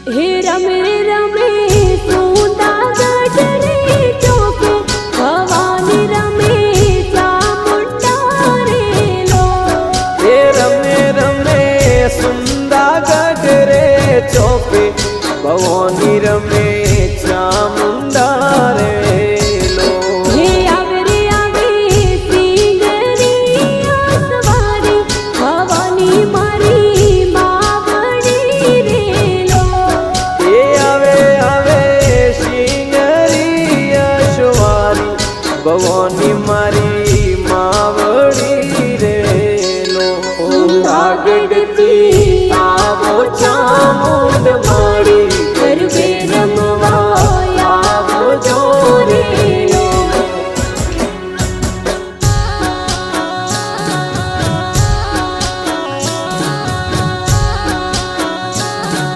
हे रमे रमे सुंदर रे चौके भवानी रमे चामुंडा रे लो। हे रमे रमे सुंदर रे चौके भवानी रमे चामुंडा रे लो। हे आवे रे आवे सिंगरी आसवारी भवानी मारी मावड़ी रे लो। हे आवे आवे सिंगरी आसवारी भवानी मारी मावड़ी रे लो। लागड़ती आवो चामुंड मां